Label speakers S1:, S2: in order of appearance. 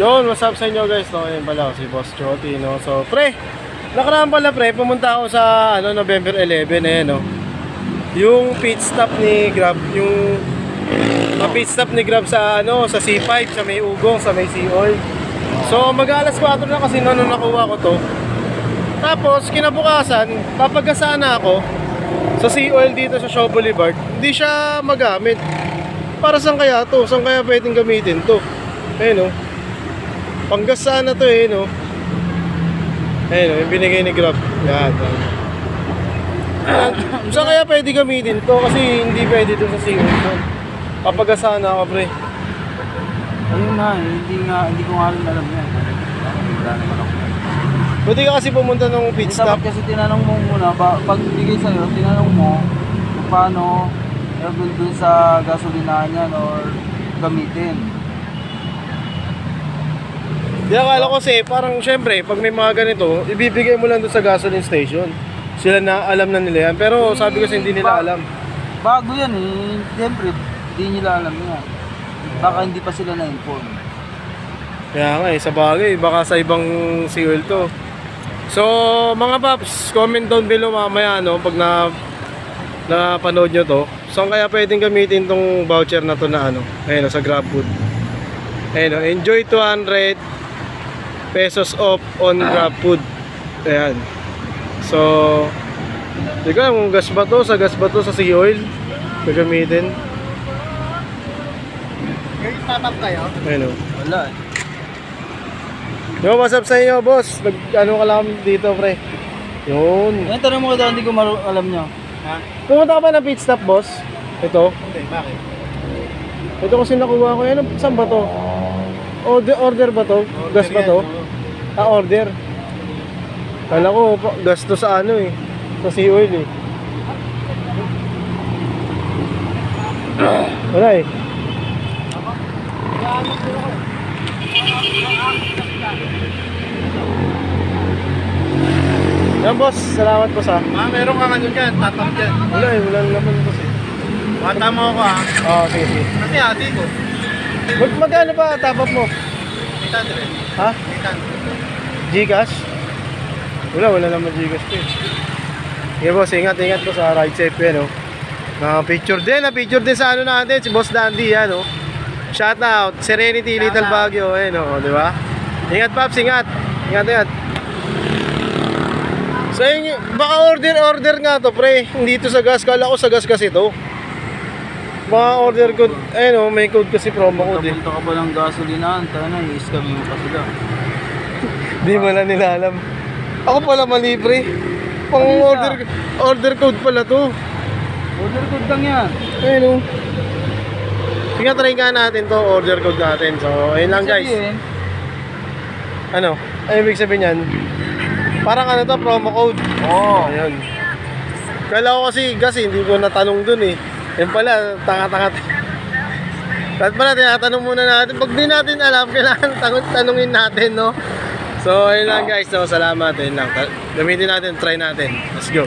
S1: Yun, what's up sa inyo guys, no? Ayun pala, si Boss Choti, no? So, pre, nakaraan pala pre, pumunta ako sa, November 11, no? Yung pit stop ni Grab, yung pit stop ni Grab sa, sa C5, sa may Ugong, sa may Sea Oil. So, mag-alas 4 na kasi nung nakuha ko to. Tapos, kinabukasan, papagasaan na ako sa Sea Oil dito sa Shaw Boulevard. Hindi siya magamit. Para saan kaya to? Saan kaya pwedeng gamitin to? Ayun, no? Panggasaan na to no. Ayun, yung binigay ni Grab. Yan. Saan kaya pwede gamitin to? Kasi hindi pwede doon sa Sea Oil. Papagasaan na ako, pre.
S2: Ayun na, hindi ko nga rin alam yan. Wala naman ako.
S1: Buti ka kasi pumunta ng pit stop.
S2: Kasi tinanong mo muna, pag bigay sa'yo, tinanong mo kung paano i-build dun sa gasolinahan yan or gamitin.
S1: Di akala ko kasi, parang syempre, pag may mga ganito, ibibigay mo lang doon sa gasoline station. Sila na alam na nila yan. Pero sabi ko kasi hindi nila alam.
S2: Bago yan Siyempre, hindi nila alam yan. Baka hindi pa sila na-inform.
S1: Kaya nga sa bagay, baka sa ibang Sea Oil to. So, mga paps, comment down below mamaya, pag napanood nyo to. Saan kaya pwedeng gamitin tong voucher na to na ayun, sa GrabFood. Ayun, enjoy 200 pesos off on GrabFood. Ayan. So, di ko alam kung gas ba to, sa Sea Oil gagamitin.
S2: May tatap kayo?
S1: Ayun.
S2: Wala
S1: Yo, what's up sa inyo, boss? Ka lang dito, pre. Yun.
S2: Ngayon, tanong mo ko daw, hindi ko alam nyo. Ha?
S1: Pumunta ka ba ng pit stop, boss? Ito?
S2: Okay, bakit?
S1: Ito kasi nakuha ko. Yan, saan ba to? Order ba to? Gas ba to? Order. Kala ko, gas to sa sa Sea Oil Wala Yan, boss, salamat po sa.
S2: Meron ka nga dyan, tatap dyan.
S1: Wala naman boss
S2: Mata mo ako
S1: sige.
S2: Kasi ate ko.
S1: Magkano ba top up mo?
S2: 800.
S1: Ha?
S2: 800.
S1: Gcash? Wala naman Gcash ko Sige boss, ingat po sa ride safe Na-picture din sa natin, si Boss Dandy Shout out, Serenity, Little Baguio, di ba? Ingat Paps, ingat. So baka order nga to, pre. Hindi to sa gas, kala ko sa gas kasi to. Baka order code, may code kasi promo code
S2: Punta ka ba ng gasolinahan, i-scam mo pa sila.
S1: Di mo na nila alam. Ako pala mali, pre. Pang order code pala to.
S2: Order code lang yan.
S1: Sige, try nga natin to, order code natin. So, ayun lang guys. Ano ibig sabihin yan? Parang to, promo code. Ayun. Kala ko kasi gas hindi ko natanong dun Yan pala, tanga-tanga. Kahit pala, tinatanong muna natin. Pag di natin alam, kailangan tanungin natin, no? So, ayun lang guys. So, salamat. Ayun lang. Gamitin natin, try natin. Let's go.